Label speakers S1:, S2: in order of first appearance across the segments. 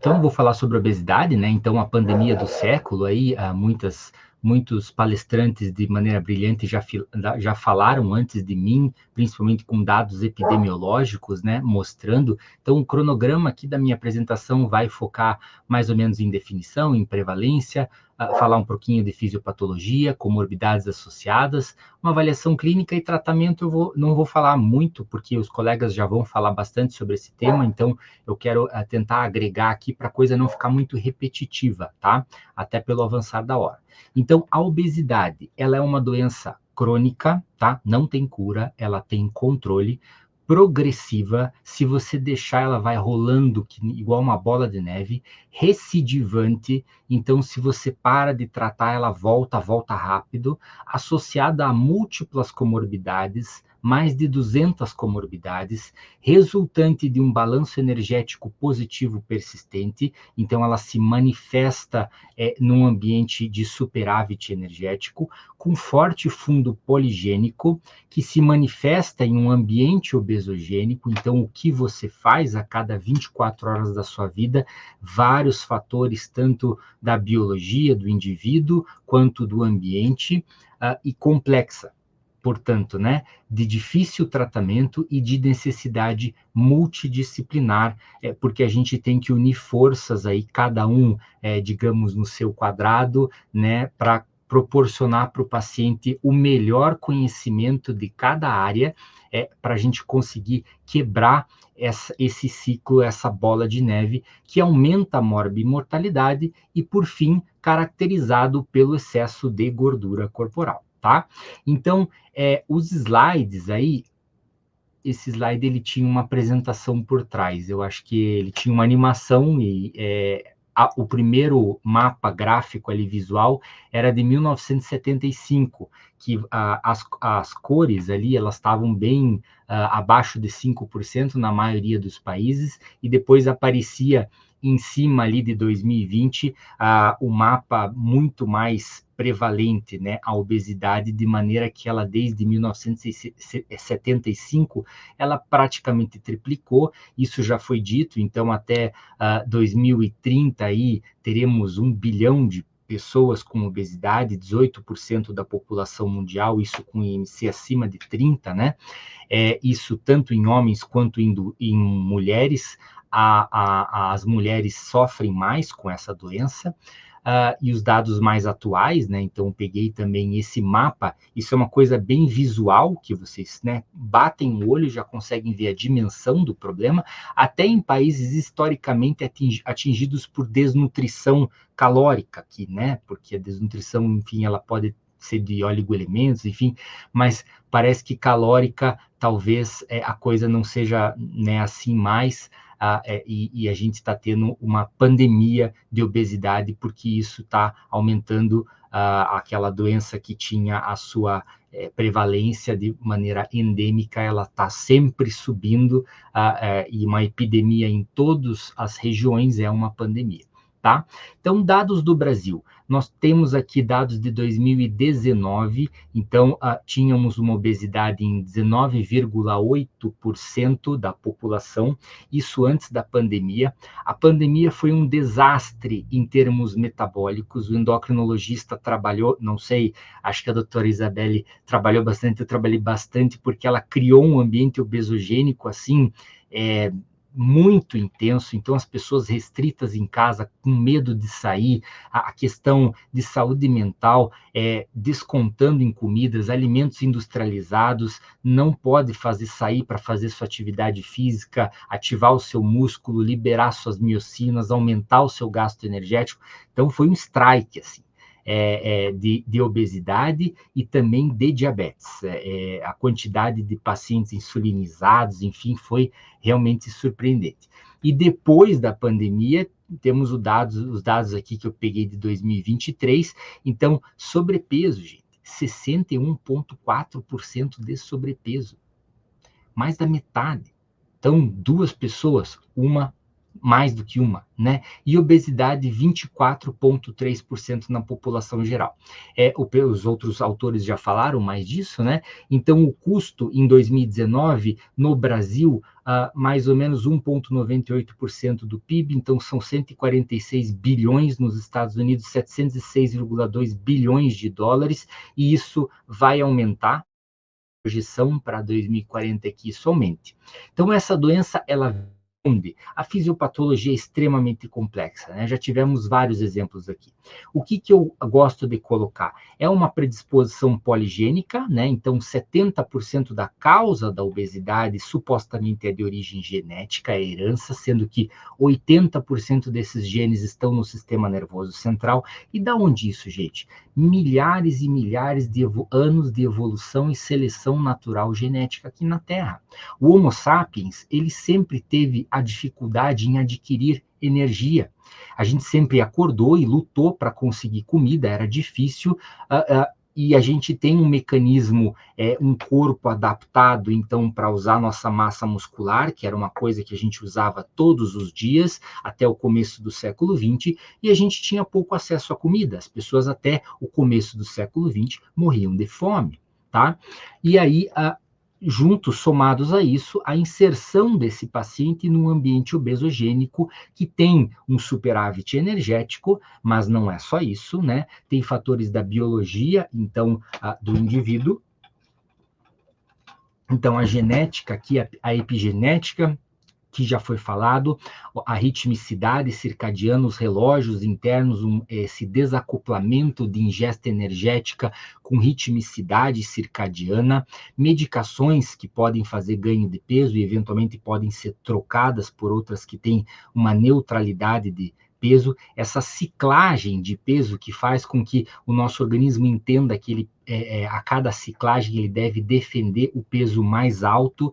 S1: Então, vou falar sobre obesidade, né? Então, a pandemia do século aí, muitos palestrantes de maneira brilhante já falaram antes de mim, principalmente com dados epidemiológicos, né? Mostrando. Então, o cronograma aqui da minha apresentação vai focar mais ou menos em definição, em prevalência, falar um pouquinho de fisiopatologia, comorbidades associadas, uma avaliação clínica e tratamento. Não vou falar muito, porque os colegas já vão falar bastante sobre esse tema, então eu quero tentar agregar aqui para a coisa não ficar muito repetitiva, tá? Até pelo avançar da hora. Então, a obesidade, ela é uma doença crônica, tá? Não tem cura, ela tem controle, progressiva. Se você deixar, ela vai rolando igual uma bola de neve, recidivante. Então, se você para de tratar, ela volta rápido, associada a múltiplas comorbidades, mais de 200 comorbidades, resultante de um balanço energético positivo persistente. Então, ela se manifesta num ambiente de superávit energético, com forte fundo poligênico, que se manifesta em um ambiente obesogênico. Então, o que você faz a cada 24 horas da sua vida, vários fatores, tanto da biologia do indivíduo, quanto do ambiente, e complexa, portanto, né, de difícil tratamento e de necessidade multidisciplinar, porque a gente tem que unir forças aí, cada um, digamos, no seu quadrado, né, para proporcionar para o paciente o melhor conhecimento de cada área, para a gente conseguir quebrar esse ciclo, essa bola de neve, que aumenta a morbimortalidade e, por fim, caracterizado pelo excesso de gordura corporal, tá? Então, os slides aí, esse slide ele tinha uma apresentação por trás. Eu acho que ele tinha uma animação e o primeiro mapa gráfico ali visual era de 1975, que as cores ali elas estavam bem abaixo de 5% na maioria dos países, e depois aparecia em cima ali de 2020 o mapa muito mais prevalente, né, a obesidade, de maneira que ela desde 1975 ela praticamente triplicou. Isso já foi dito. Então até 2030 aí teremos 1 bilhão de pessoas com obesidade, 18% da população mundial, isso com IMC acima de 30, né? Isso tanto em homens quanto em mulheres. As mulheres sofrem mais com essa doença. E os dados mais atuais, né? Então, peguei também esse mapa. Isso é uma coisa bem visual, que vocês, né, batem o olho e já conseguem ver a dimensão do problema, até em países historicamente atingidos por desnutrição calórica, aqui, né? Porque a desnutrição, enfim, ela pode ser de oligoelementos, enfim, mas parece que calórica talvez a coisa não seja, né, assim mais. E a gente está tendo uma pandemia de obesidade, porque isso está aumentando aquela doença que tinha a sua prevalência de maneira endêmica, ela está sempre subindo, e uma epidemia em todas as regiões é uma pandemia. Tá? Então, dados do Brasil. Nós temos aqui dados de 2019, então tínhamos uma obesidade em 19,8% da população, isso antes da pandemia. A pandemia foi um desastre em termos metabólicos. O endocrinologista trabalhou, não sei, acho que a doutora Isabelle trabalhou bastante, eu trabalhei bastante, porque ela criou um ambiente obesogênico assim, muito intenso. Então as pessoas restritas em casa, com medo de sair, a questão de saúde mental, descontando em comidas, alimentos industrializados, não pode sair para fazer sua atividade física, ativar o seu músculo, liberar suas miocinas, aumentar o seu gasto energético. Então foi um strike, assim. De obesidade e também de diabetes. A quantidade de pacientes insulinizados, enfim, foi realmente surpreendente. E depois da pandemia, temos os dados aqui que eu peguei de 2023, então, sobrepeso, gente, 61,4% de sobrepeso, mais da metade. Então, 2 pessoas, uma mais do que uma, né? E obesidade, 24,3% na população geral. Os outros autores já falaram mais disso, né? Então, o custo em 2019, no Brasil, mais ou menos 1,98% do PIB, então são 146 bilhões nos Estados Unidos, 706,2 bilhões de dólares, e isso vai aumentar. Projeção para 2040 aqui somente. Então, essa doença, ela onde? A fisiopatologia é extremamente complexa, né? Já tivemos vários exemplos aqui. O que eu gosto de colocar? É uma predisposição poligênica, né? Então, 70% da causa da obesidade supostamente é de origem genética, é herança, sendo que 80% desses genes estão no sistema nervoso central. E da onde isso, gente? Milhares e milhares de anos de evolução e seleção natural genética aqui na Terra. O Homo sapiens, ele sempre teve a dificuldade em adquirir energia. A gente sempre acordou e lutou para conseguir comida, era difícil, e a gente tem um mecanismo, um corpo adaptado, então, para usar nossa massa muscular, que era uma coisa que a gente usava todos os dias, até o começo do século XX, e a gente tinha pouco acesso à comida. As pessoas, até o começo do século XX, morriam de fome, tá? E aí, juntos, somados a isso, a inserção desse paciente num ambiente obesogênico que tem um superávit energético, mas não é só isso, né? Tem fatores da biologia, então, do indivíduo. Então, a genética aqui, a epigenética, que já foi falado, a ritmicidade circadiana, os relógios internos, esse desacoplamento de ingesta energética com ritmicidade circadiana, medicações que podem fazer ganho de peso e eventualmente podem ser trocadas por outras que têm uma neutralidade de peso, essa ciclagem de peso que faz com que o nosso organismo entenda que ele, a cada ciclagem ele deve defender o peso mais alto,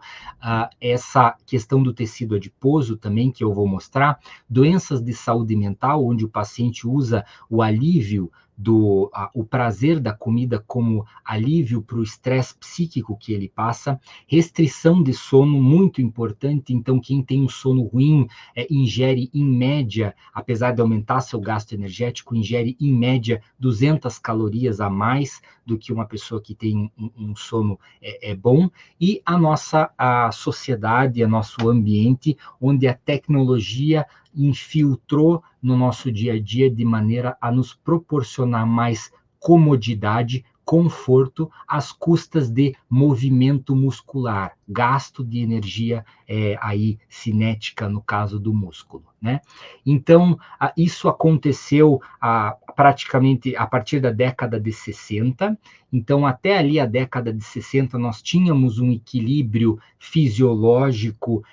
S1: essa questão do tecido adiposo também, que eu vou mostrar, doenças de saúde mental, onde o paciente usa o alívio o prazer da comida como alívio para o estresse psíquico que ele passa, restrição de sono, muito importante, então quem tem um sono ruim ingere em média, apesar de aumentar seu gasto energético, ingere em média 200 calorias a mais do que uma pessoa que tem um sono bom, e a sociedade, o nosso ambiente, onde a tecnologia infiltrou no nosso dia a dia de maneira a nos proporcionar mais comodidade, conforto, às custas de movimento muscular, gasto de energia aí cinética no caso do músculo, né? Então, isso aconteceu praticamente a partir da década de 60. Então, até ali a década de 60, nós tínhamos um equilíbrio fisiológico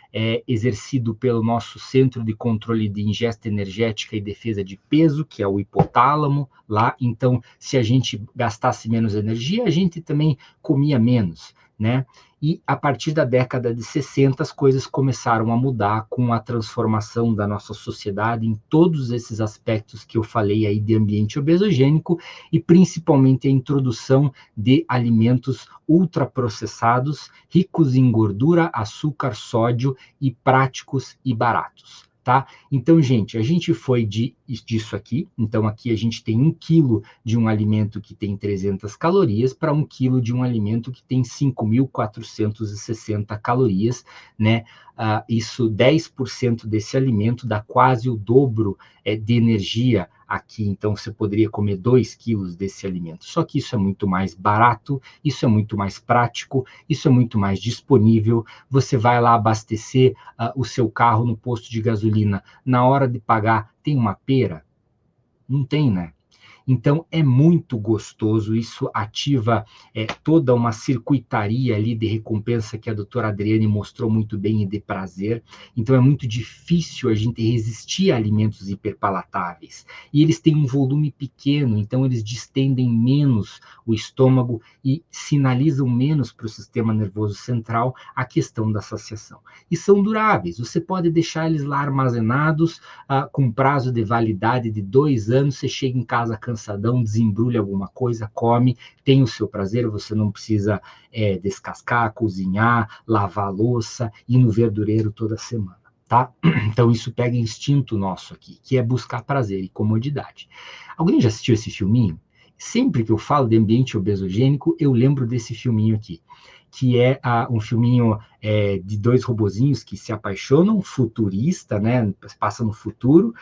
S1: exercido pelo nosso centro de controle de ingesta energética e defesa de peso, que é o hipotálamo lá. Então, se a gente gastasse menos energia, a gente também comia menos, né? E a partir da década de 60, as coisas começaram a mudar com a transformação da nossa sociedade em todos esses aspectos que eu falei aí de ambiente obesogênico e principalmente a introdução de alimentos ultraprocessados, ricos em gordura, açúcar, sódio e práticos e baratos. Tá? Então, gente, a gente foi disso aqui. Então, aqui a gente tem 1 quilo de um alimento que tem 300 calorias para 1 quilo de um alimento que tem 5.460 calorias, né? Isso, 10% desse alimento dá quase o dobro de energia aqui. Então, você poderia comer 2 quilos desse alimento. Só que isso é muito mais barato, isso é muito mais prático, isso é muito mais disponível. Você vai lá abastecer o seu carro no posto de gasolina. Na hora de pagar, tem uma pera? Não tem, né? Então, é muito gostoso, isso ativa toda uma circuitaria ali de recompensa que a doutora Adriane mostrou muito bem e de prazer. Então, é muito difícil a gente resistir a alimentos hiperpalatáveis. E eles têm um volume pequeno, então eles distendem menos o estômago e sinalizam menos para o sistema nervoso central a questão da saciação. E são duráveis, você pode deixar eles lá armazenados com prazo de validade de 2 anos, você chega em casa cansadão, desembrulha alguma coisa, come, tem o seu prazer, você não precisa descascar, cozinhar, lavar a louça, ir no verdureiro toda semana, tá? Então isso pega instinto nosso aqui, que é buscar prazer e comodidade. Alguém já assistiu esse filminho? Sempre que eu falo de ambiente obesogênico, eu lembro desse filminho aqui. que é um filminho de dois robozinhos que se apaixonam, futurista, né? Passa no futuro,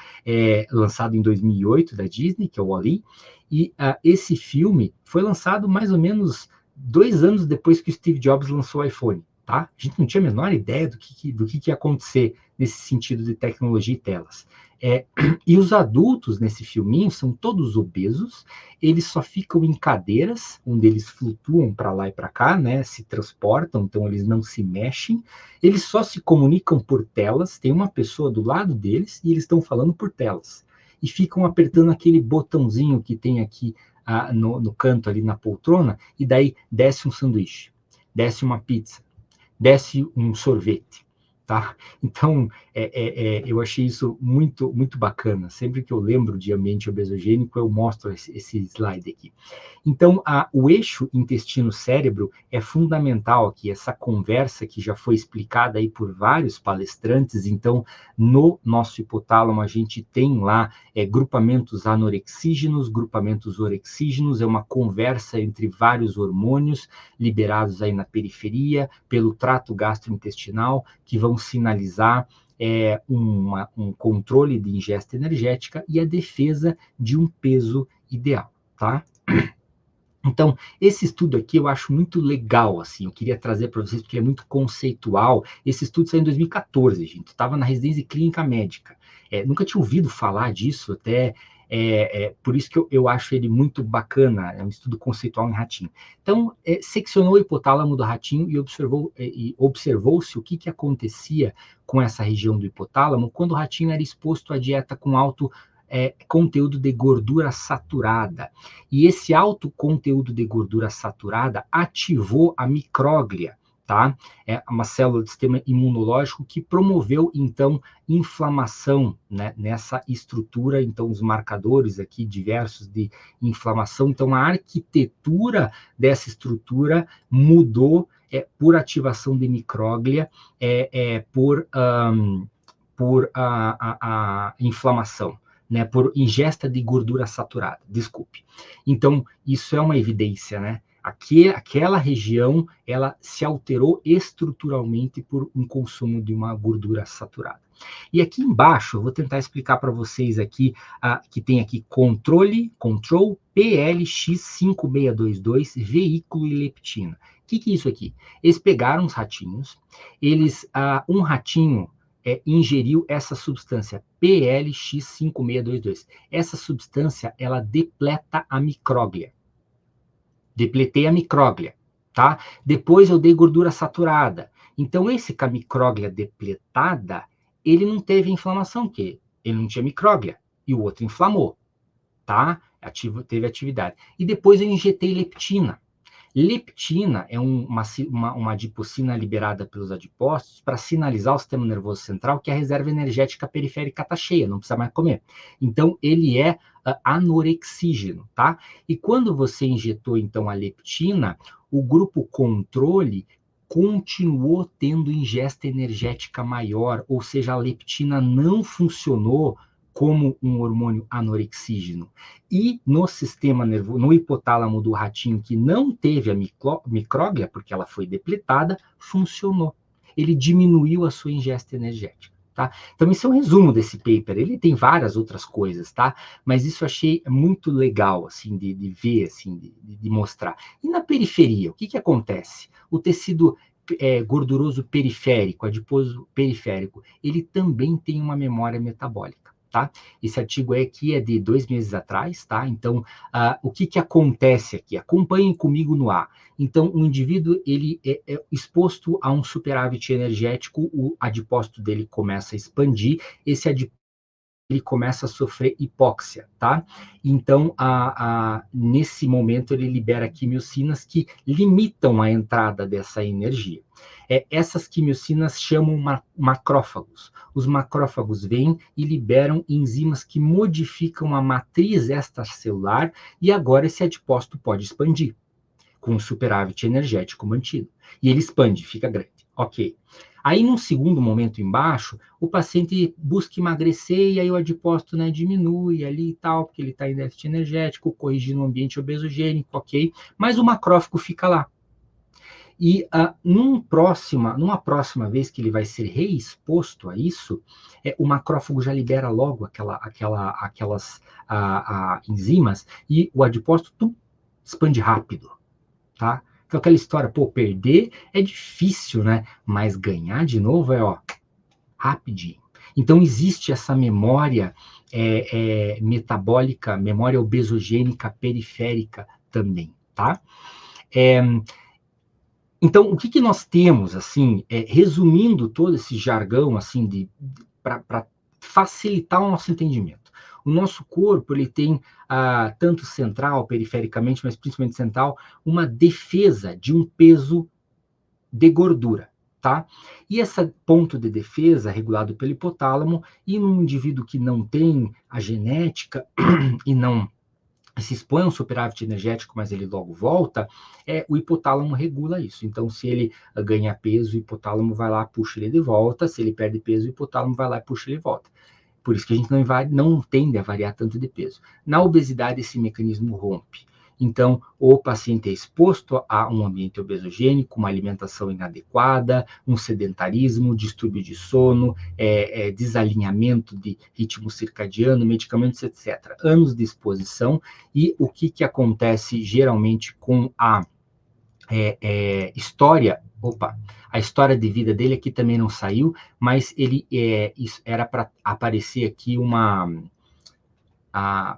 S1: lançado em 2008 da Disney, que é o Wall-E, e esse filme foi lançado mais ou menos 2 anos depois que o Steve Jobs lançou o iPhone, tá? A gente não tinha a menor ideia do que ia acontecer nesse sentido de tecnologia e telas. E os adultos nesse filminho são todos obesos, eles só ficam em cadeiras, onde eles flutuam para lá e para cá, né? Se transportam, então eles não se mexem, eles só se comunicam por telas, tem uma pessoa do lado deles e eles estão falando por telas. E ficam apertando aquele botãozinho que tem aqui no canto ali na poltrona, e daí desce um sanduíche, desce uma pizza, desce um sorvete, tá? Então, eu achei isso muito, muito bacana. Sempre que eu lembro de ambiente obesogênico, eu mostro esse slide aqui. Então, o eixo intestino-cérebro é fundamental aqui, essa conversa que já foi explicada aí por vários palestrantes. Então, no nosso hipotálamo, a gente tem lá grupamentos anorexígenos, grupamentos orexígenos, é uma conversa entre vários hormônios liberados aí na periferia, pelo trato gastrointestinal, que vão sinalizar um controle de ingesta energética e a defesa de um peso ideal, tá? Então, esse estudo aqui eu acho muito legal, assim, eu queria trazer para vocês, porque ele é muito conceitual. Esse estudo saiu em 2014, gente, estava na residência clínica médica. Nunca tinha ouvido falar disso, até por isso que eu acho ele muito bacana, é um estudo conceitual em ratinho. Então, seccionou o hipotálamo do ratinho e observou-se o que acontecia com essa região do hipotálamo quando o ratinho era exposto à dieta com alto conteúdo de gordura saturada. E esse alto conteúdo de gordura saturada ativou a micróglia, tá? É uma célula do sistema imunológico que promoveu, então, inflamação, né, nessa estrutura. Então, os marcadores aqui diversos de inflamação. Então, a arquitetura dessa estrutura mudou por ativação de micróglia, por a inflamação, né, por ingesta de gordura saturada, desculpe. Então, isso é uma evidência, né? Aquela região, ela se alterou estruturalmente por um consumo de uma gordura saturada. E aqui embaixo, eu vou tentar explicar para vocês aqui, que tem aqui Control PLX5622, veículo e leptina. O que é isso aqui? Eles pegaram os ratinhos, um ratinho ingeriu essa substância, PLX5622. Essa substância, ela depleta a micróglia. Depletei a micróglia, tá? Depois eu dei gordura saturada. Então, esse com a micróglia depletada, ele não teve inflamação, porque ele não tinha micróglia, e o outro inflamou, tá? Teve atividade. E depois eu injetei leptina. Leptina é uma adipocina liberada pelos adipócitos para sinalizar ao sistema nervoso central que a reserva energética periférica está cheia, não precisa mais comer. Então, ele é anorexígeno, tá? E quando você injetou, então, a leptina, o grupo controle continuou tendo ingesta energética maior, ou seja, a leptina não funcionou como um hormônio anorexígeno. E no sistema nervoso, no hipotálamo do ratinho que não teve a micróglia, porque ela foi depletada, funcionou. Ele diminuiu a sua ingesta energética, tá? Então, isso é um resumo desse paper. Ele tem várias outras coisas, tá? Mas isso eu achei muito legal, assim, de ver, assim, de mostrar. E na periferia, o que acontece? O tecido gorduroso periférico, adiposo periférico, ele também tem uma memória metabólica. Tá? Esse artigo aqui é de 2 meses atrás, tá? Então, o que acontece aqui? Acompanhem comigo no ar. Então, o indivíduo, ele é exposto a um superávit energético, o adipócito dele começa a expandir, esse adipócito ele começa a sofrer hipóxia, tá? Então, nesse momento, ele libera quimiocinas que limitam a entrada dessa energia. Essas quimiocinas chamam macrófagos. Os macrófagos vêm e liberam enzimas que modificam a matriz extracelular e agora esse adipócito pode expandir com o superávit energético mantido. E ele expande, fica grande. Ok. Aí, num segundo momento embaixo, o paciente busca emagrecer e aí o adipócito, né, diminui ali e tal, porque ele está em déficit energético, corrigindo o ambiente obesogênico, ok? Mas o macrófago fica lá. E numa próxima vez que ele vai ser reexposto a isso, o macrófago já libera logo aquelas enzimas e o adipócito expande rápido, tá? Então aquela história, perder é difícil, né? Mas ganhar de novo rapidinho. Então existe essa memória metabólica, memória obesogênica periférica também, tá? Então, o que nós temos, assim, resumindo todo esse jargão, assim, para facilitar o nosso entendimento. O nosso corpo, ele tem, tanto central, perifericamente, mas principalmente central, uma defesa de um peso de gordura, tá? E esse ponto de defesa, regulado pelo hipotálamo, e num indivíduo que não tem a genética e não se expõe a um superávit energético, mas ele logo volta, o hipotálamo regula isso. Então, se ele ganha peso, o hipotálamo vai lá, puxa ele de volta. Se ele perde peso, o hipotálamo vai lá e puxa ele de volta. Por isso que a gente não tende a variar tanto de peso. Na obesidade, esse mecanismo rompe. Então, o paciente é exposto a um ambiente obesogênico, uma alimentação inadequada, um sedentarismo, distúrbio de sono, desalinhamento de ritmo circadiano, medicamentos, etc. Anos de exposição. E o que acontece geralmente com a história... a história de vida dele aqui também não saiu, mas ele isso era para aparecer aqui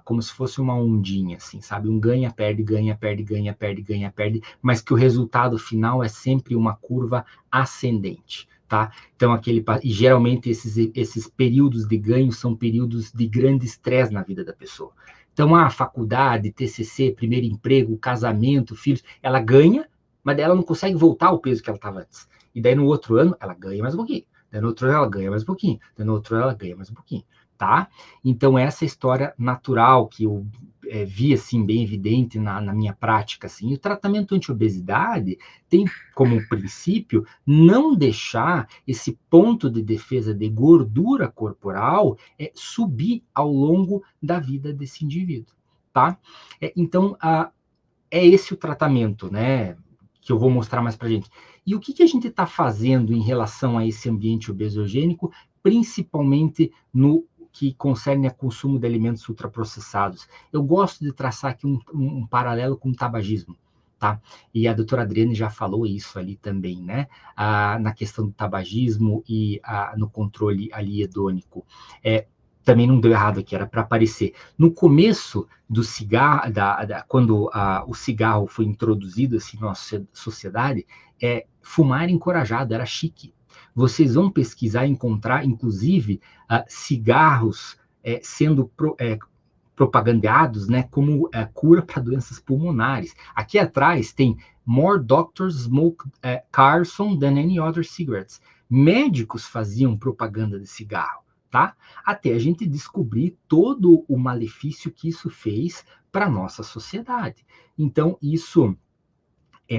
S1: como se fosse uma ondinha, assim, sabe? Um ganha, perde, ganha, perde, ganha, perde, ganha, perde, mas que o resultado final é sempre uma curva ascendente, tá? Então, e geralmente esses períodos de ganho são períodos de grande estresse na vida da pessoa. Então, faculdade, TCC, primeiro emprego, casamento, filhos, ela ganha, mas ela não consegue voltar ao peso que ela estava antes. E daí, no outro ano, ela ganha mais um pouquinho. Daí, no outro ano, ela ganha mais um pouquinho. Daí, no outro ano, ela ganha mais um pouquinho. Tá? Então, essa história natural que eu vi, assim, bem evidente na minha prática, assim. E o tratamento anti-obesidade tem como princípio não deixar esse ponto de defesa de gordura corporal subir ao longo da vida desse indivíduo, tá? Então, é esse o tratamento, né, que eu vou mostrar mais pra gente. E o que a gente está fazendo em relação a esse ambiente obesogênico, principalmente no que concerne a consumo de alimentos ultraprocessados? Eu gosto de traçar aqui um paralelo com o tabagismo, tá? E a doutora Adriane já falou isso ali também, né? Na questão do tabagismo e no controle ali hedônico. Também não deu errado aqui, era para aparecer. No começo do cigarro, quando o cigarro foi introduzido assim, na nossa sociedade, fumar era encorajado, era chique. Vocês vão pesquisar e encontrar, inclusive, cigarros sendo propagandeados, né, como cura para doenças pulmonares. Aqui atrás tem "More doctors smoke Carson than any other cigarettes". Médicos faziam propaganda de cigarro, tá? Até a gente descobrir todo o malefício que isso fez para a nossa sociedade. Então, isso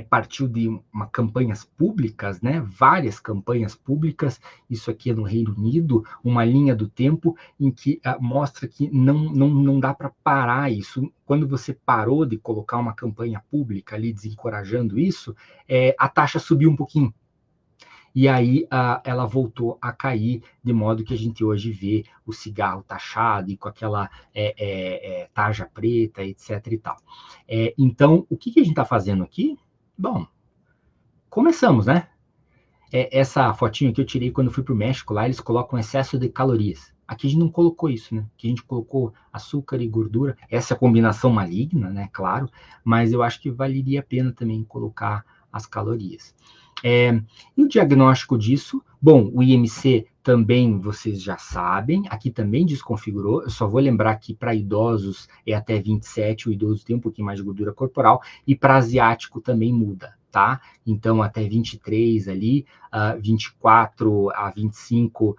S1: partiu de campanhas públicas, né? Várias campanhas públicas. Isso aqui é no Reino Unido, uma linha do tempo em que mostra que não dá para parar isso. Quando você parou de colocar uma campanha pública ali desencorajando isso, a taxa subiu um pouquinho. E aí ela voltou a cair, de modo que a gente hoje vê o cigarro taxado e com aquela tarja preta, etc. e tal. Então, o que a gente está fazendo aqui? Bom, começamos, né? Essa fotinho que eu tirei quando fui para o México, lá eles colocam excesso de calorias. Aqui a gente não colocou isso, né? Aqui a gente colocou açúcar e gordura. Essa é a combinação maligna, né? Claro, mas eu acho que valeria a pena também colocar as calorias. E o diagnóstico disso? Bom, o IMC também vocês já sabem, aqui também desconfigurou. Eu só vou lembrar que para idosos é até 27, o idoso tem um pouquinho mais de gordura corporal, e para asiático também muda, tá? Então, até 23 ali, 24 a 25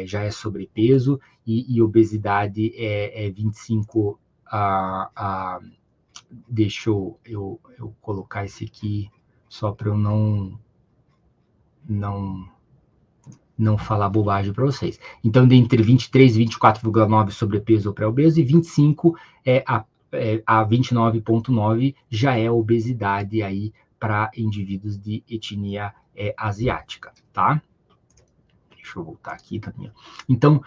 S1: já é sobrepeso, e obesidade é 25 deixa eu colocar esse aqui, só para eu não falar bobagem para vocês. Então, entre 23 e 24,9 sobrepeso ou pré-obeso, e 25 a 29,9 já é obesidade aí para indivíduos de etnia asiática, tá? Deixa eu voltar aqui também. Então,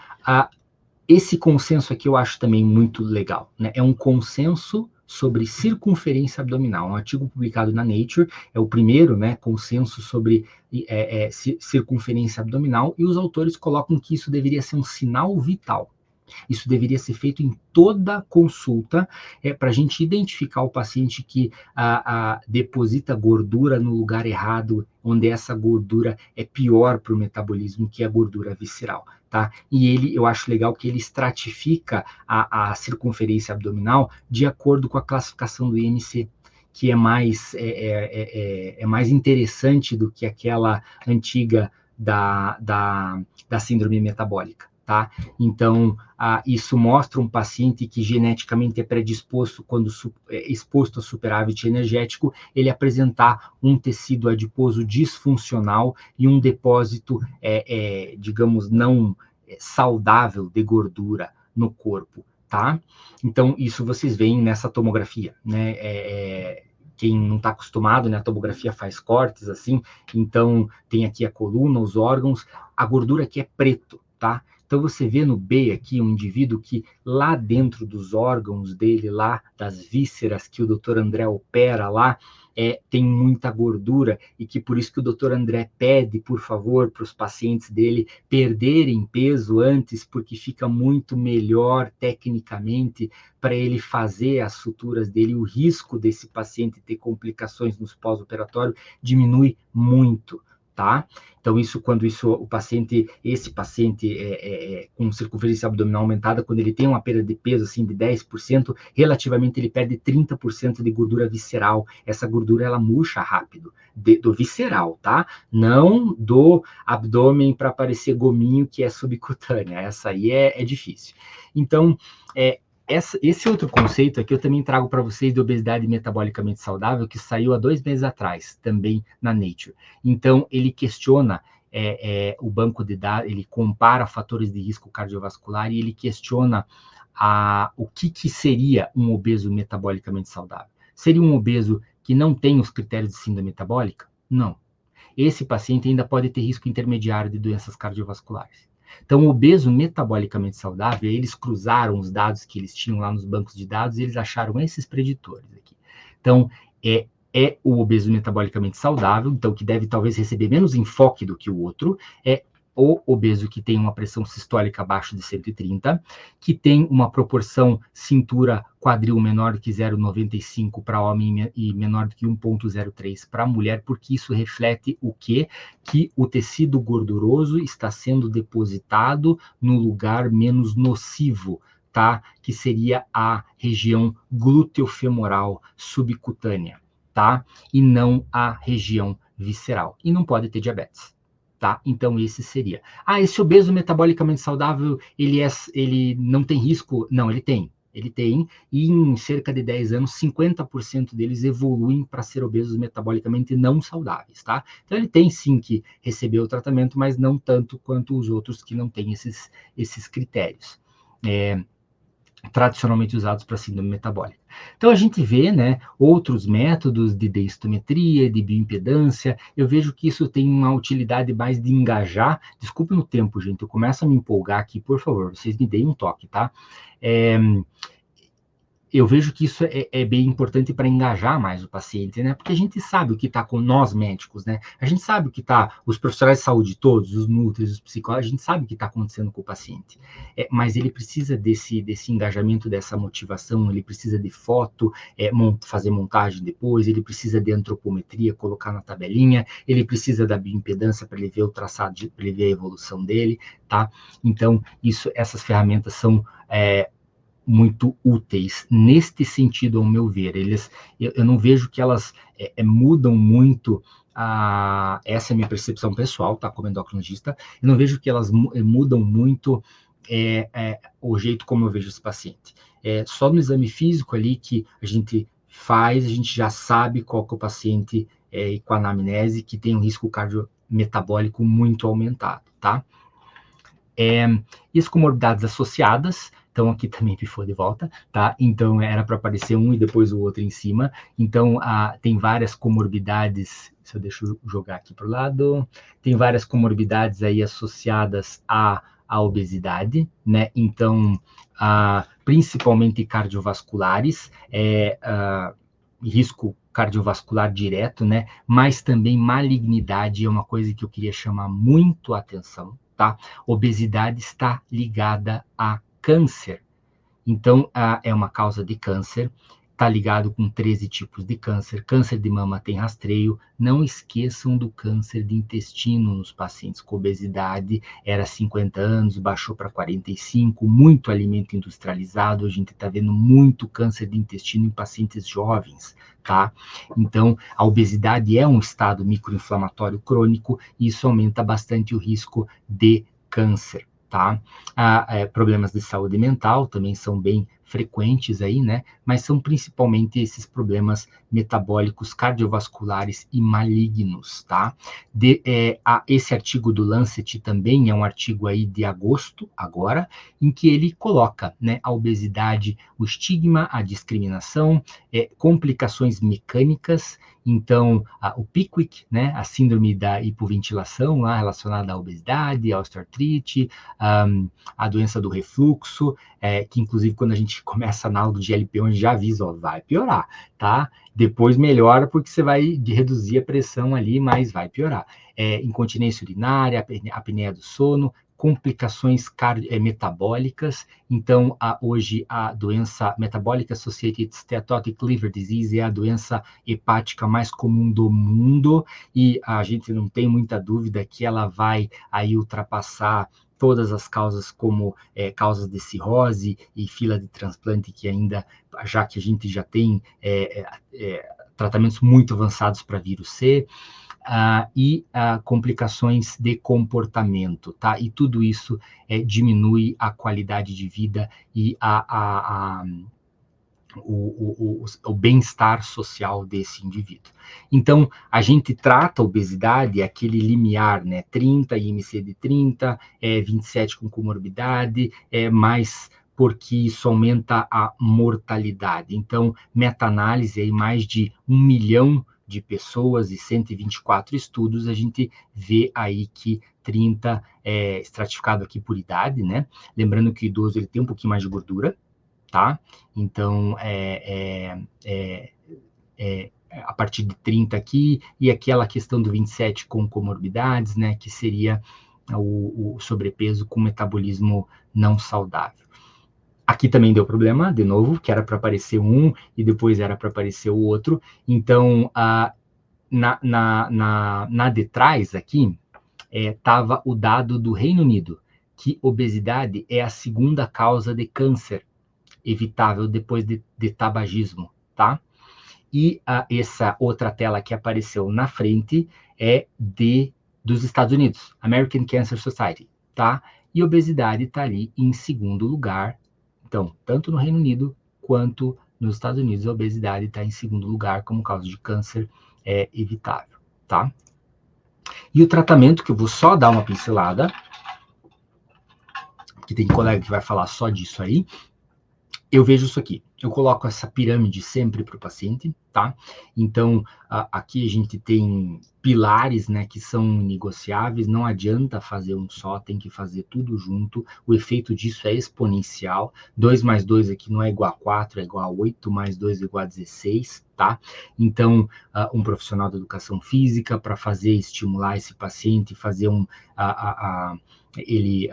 S1: esse consenso aqui eu acho também muito legal, né? É um consenso sobre circunferência abdominal, um artigo publicado na Nature, é o primeiro, né, consenso sobre circunferência abdominal, e os autores colocam que isso deveria ser um sinal vital. Isso deveria ser feito em toda consulta, para a gente identificar o paciente que deposita gordura no lugar errado, onde essa gordura é pior para o metabolismo, que é a gordura visceral. Tá? E eu acho legal que ele estratifica a circunferência abdominal de acordo com a classificação do IMC, que é mais interessante do que aquela antiga da síndrome metabólica. Tá? Então, isso mostra um paciente que geneticamente é predisposto, quando exposto a superávit energético, ele apresentar um tecido adiposo disfuncional e um depósito, digamos, não saudável de gordura no corpo. Tá? Então, isso vocês veem nessa tomografia, né? Quem não está acostumado, né, a tomografia faz cortes assim, então tem aqui a coluna, os órgãos, a gordura aqui é preto, tá? Então, você vê no B aqui um indivíduo que lá dentro dos órgãos dele, lá das vísceras que o Dr. André opera lá, tem muita gordura, e que por isso que o Dr. André pede, por favor, para os pacientes dele perderem peso antes, porque fica muito melhor tecnicamente para ele fazer as suturas dele. O risco desse paciente ter complicações nos pós-operatórios diminui muito. Tá? Então, esse paciente com circunferência abdominal aumentada, quando ele tem uma perda de peso assim, de 10%, relativamente ele perde 30% de gordura visceral. Essa gordura, ela murcha rápido, do visceral, tá? Não do abdômen para parecer gominho, que é subcutânea. Essa aí é difícil. Então, esse outro conceito aqui eu também trago para vocês, de obesidade metabolicamente saudável, que saiu há 2 meses atrás, também na Nature. Então, ele questiona o banco de dados, ele compara fatores de risco cardiovascular e ele questiona o que seria um obeso metabolicamente saudável. Seria um obeso que não tem os critérios de síndrome metabólica? Não. Esse paciente ainda pode ter risco intermediário de doenças cardiovasculares. Então, o obeso metabolicamente saudável, eles cruzaram os dados que eles tinham lá nos bancos de dados e eles acharam esses preditores aqui. Então, é o obeso metabolicamente saudável, então que deve talvez receber menos enfoque do que o outro, o obeso que tem uma pressão sistólica abaixo de 130, que tem uma proporção cintura-quadril menor do que 0,95 para homem e menor do que 1,03 para mulher, porque isso reflete o quê? Que o tecido gorduroso está sendo depositado no lugar menos nocivo, tá? Que seria a região glúteo-femoral subcutânea, tá? E não a região visceral. E não pode ter diabetes. Tá? Então, esse seria. Esse obeso metabolicamente saudável, ele não tem risco? Não, ele tem. Ele tem, e em cerca de 10 anos, 50% deles evoluem para ser obesos metabolicamente não saudáveis, tá? Então, ele tem sim que receber o tratamento, mas não tanto quanto os outros que não têm esses critérios. Tradicionalmente usados para síndrome metabólica. Então, a gente vê, né, outros métodos de densitometria, de bioimpedância. Eu vejo que isso tem uma utilidade mais de engajar. Desculpe no tempo, gente, eu começo a me empolgar aqui, por favor, vocês me deem um toque, tá? Eu vejo que isso é bem importante para engajar mais o paciente, né? Porque a gente sabe o que está com nós médicos, né? A gente sabe o que está, os profissionais de saúde todos, os nutris, os psicólogos, a gente sabe o que está acontecendo com o paciente. Mas ele precisa desse engajamento, dessa motivação, ele precisa de foto, fazer montagem depois, ele precisa de antropometria, colocar na tabelinha, ele precisa da bioimpedância para ele ver o traçado, para ele ver a evolução dele, tá? Então, essas ferramentas são muito úteis neste sentido, ao meu ver. Eu não vejo que elas mudam muito, essa é a minha percepção pessoal, tá, como endocrinologista, eu não vejo que elas mudam muito o jeito como eu vejo esse paciente. Só no exame físico ali que a gente faz, a gente já sabe qual que é o paciente com a anamnese que tem um risco cardiometabólico muito aumentado, tá? E as comorbidades associadas, Então, aqui também pifou de volta, tá? Então, era para aparecer um e depois o outro em cima. Então, tem várias comorbidades, se eu deixo eu jogar aqui para o lado, tem várias comorbidades aí associadas à obesidade, né? Então, principalmente cardiovasculares, risco cardiovascular direto, né? Mas também malignidade é uma coisa que eu queria chamar muito a atenção, tá? Obesidade está ligada a câncer. Então, é uma causa de câncer, está ligado com 13 tipos de câncer. Câncer de mama tem rastreio. Não esqueçam do câncer de intestino nos pacientes com obesidade. Era 50 anos, baixou para 45, muito alimento industrializado. A gente está vendo muito câncer de intestino em pacientes jovens, tá? Então, a obesidade é um estado microinflamatório crônico e isso aumenta bastante o risco de câncer. Tá? Problemas de saúde mental também são bem frequentes aí, né? Mas são principalmente esses problemas metabólicos, cardiovasculares e malignos, tá? Esse artigo do Lancet também é um artigo aí de agosto, agora, em que ele coloca, né, a obesidade, o estigma, a discriminação, complicações mecânicas. Então, o Pickwick, né, a síndrome da hipoventilação, lá relacionada à obesidade, à osteoartrite, a doença do refluxo, que inclusive quando a gente começa na aula do GLP-1, a gente já avisa, ó, vai piorar, tá? Depois melhora porque você vai reduzir a pressão ali, mas vai piorar. Incontinência urinária, apneia do sono, complicações metabólicas. Então, hoje a doença Metabolic Associated Steatotic Liver Disease é a doença hepática mais comum do mundo e a gente não tem muita dúvida que ela vai aí ultrapassar todas as causas como causas de cirrose e fila de transplante, que ainda, já que a gente já tem tratamentos muito avançados para vírus C, e complicações de comportamento, tá? E tudo isso diminui a qualidade de vida e o bem-estar social desse indivíduo. Então, a gente trata a obesidade, aquele limiar, né? 30, IMC de 30, 27 com comorbidade, mais porque isso aumenta a mortalidade. Então, meta-análise, aí mais de 1 milhão de pessoas e 124 estudos, a gente vê aí que 30 é estratificado aqui por idade, né? Lembrando que o idoso ele tem um pouquinho mais de gordura, tá? Então, a partir de 30 aqui, e aquela questão do 27 com comorbidades, né, que seria o sobrepeso com metabolismo não saudável. Aqui também deu problema, de novo, que era para aparecer um e depois era para aparecer o outro. Então, na de trás aqui, estava o dado do Reino Unido, que obesidade é a segunda causa de câncer evitável depois de tabagismo, tá? E essa outra tela que apareceu na frente é dos Estados Unidos, American Cancer Society, tá? E obesidade está ali em segundo lugar. Então, tanto no Reino Unido quanto nos Estados Unidos, a obesidade está em segundo lugar como causa de câncer evitável, tá? E o tratamento, que eu vou só dar uma pincelada, que tem colega que vai falar só disso aí, eu vejo isso aqui. Eu coloco essa pirâmide sempre para o paciente, tá? Então, aqui a gente tem pilares, né, que são negociáveis, não adianta fazer um só, tem que fazer tudo junto. O efeito disso é exponencial. 2 mais 2 aqui não é igual a 4, é igual a 8, mais 2 é igual a 16, tá? Então, um profissional da educação física para estimular esse paciente, fazer ele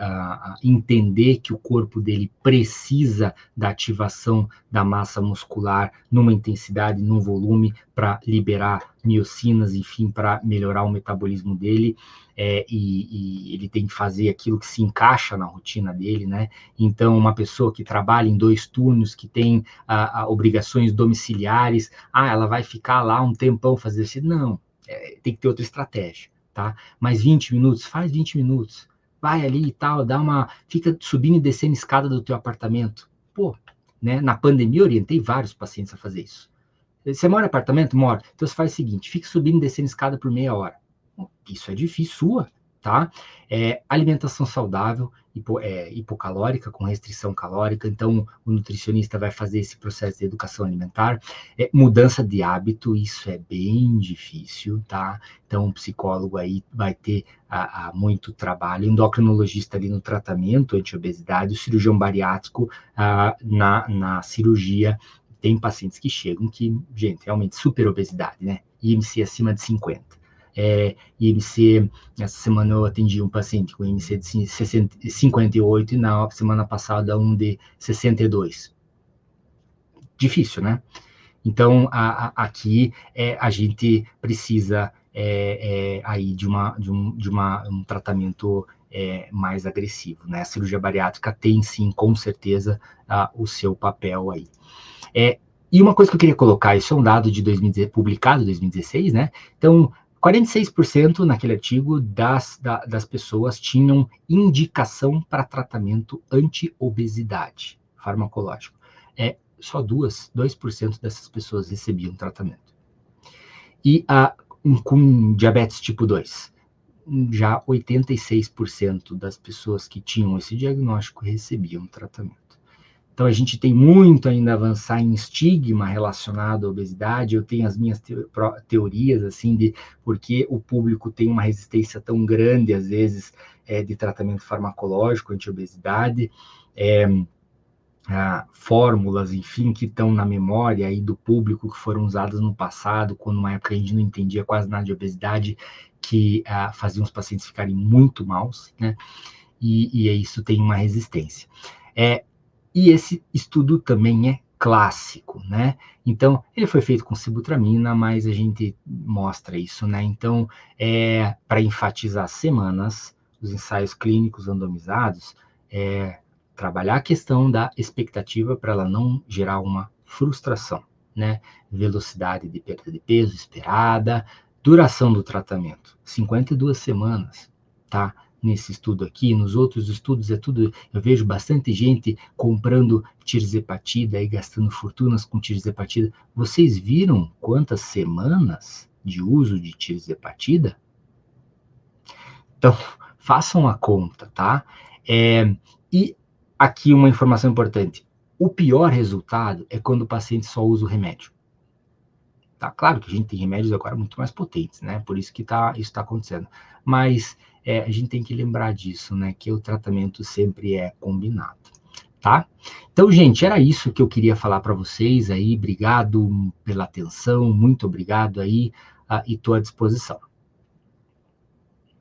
S1: entender que o corpo dele precisa da ativação da massa muscular numa intensidade, num volume, para liberar miocinas, enfim, para melhorar o metabolismo dele, e ele tem que fazer aquilo que se encaixa na rotina dele, né? Então, uma pessoa que trabalha em 2 turnos, que tem obrigações domiciliares, ela vai ficar lá um tempão fazendo isso. Não, tem que ter outra estratégia, tá? Mas 20 minutos, faz 20 minutos. Vai ali e tal, fica subindo e descendo escada do teu apartamento. Pô, né? Na pandemia eu orientei vários pacientes a fazer isso. Você mora em apartamento? Mora. Então você faz o seguinte, fica subindo e descendo escada por meia hora. Isso é difícil, sua. tá? Alimentação saudável, hipocalórica, com restrição calórica, então o nutricionista vai fazer esse processo de educação alimentar. Mudança de hábito, isso é bem difícil, tá? Então o psicólogo aí vai ter muito trabalho, endocrinologista ali no tratamento anti-obesidade, o cirurgião bariátrico na cirurgia. Tem pacientes que chegam que, gente, realmente super obesidade, né? IMC acima de 50. IMC, essa semana eu atendi um paciente com IMC de 58 e na semana passada um de 62. Difícil, né? Então, aqui a gente precisa aí de um tratamento mais agressivo, né? A cirurgia bariátrica tem, sim, com certeza, o seu papel aí. E uma coisa que eu queria colocar, isso é um dado de publicado em 2016, né? Então, 46% naquele artigo das pessoas tinham indicação para tratamento anti-obesidade farmacológico. Só 2% dessas pessoas recebiam tratamento. E com diabetes tipo 2, já 86% das pessoas que tinham esse diagnóstico recebiam tratamento. Então, a gente tem muito ainda a avançar em estigma relacionado à obesidade. Eu tenho as minhas teorias, assim, de por que o público tem uma resistência tão grande, às vezes, de tratamento farmacológico anti-obesidade, fórmulas, enfim, que estão na memória aí do público, que foram usadas no passado, quando numa época a gente não entendia quase nada de obesidade, que faziam os pacientes ficarem muito maus, né? E isso tem uma resistência. E esse estudo também é clássico, né? Então, ele foi feito com sibutramina, mas a gente mostra isso, né? Então, para enfatizar semanas, os ensaios clínicos randomizados, trabalhar a questão da expectativa para ela não gerar uma frustração, né? Velocidade de perda de peso esperada, duração do tratamento, 52 semanas, tá? Nesse estudo aqui, nos outros estudos eu vejo bastante gente comprando tirzepatida e gastando fortunas com tirzepatida. Vocês viram quantas semanas de uso de tirzepatida? Então, façam a conta, tá? E aqui uma informação importante. O pior resultado é quando o paciente só usa o remédio. Tá? Claro que a gente tem remédios agora muito mais potentes, né? Por isso que isso está acontecendo. Mas a gente tem que lembrar disso, né? Que o tratamento sempre é combinado, tá? Então, gente, era isso que eu queria falar para vocês aí. Obrigado pela atenção, muito obrigado aí, e estou à disposição.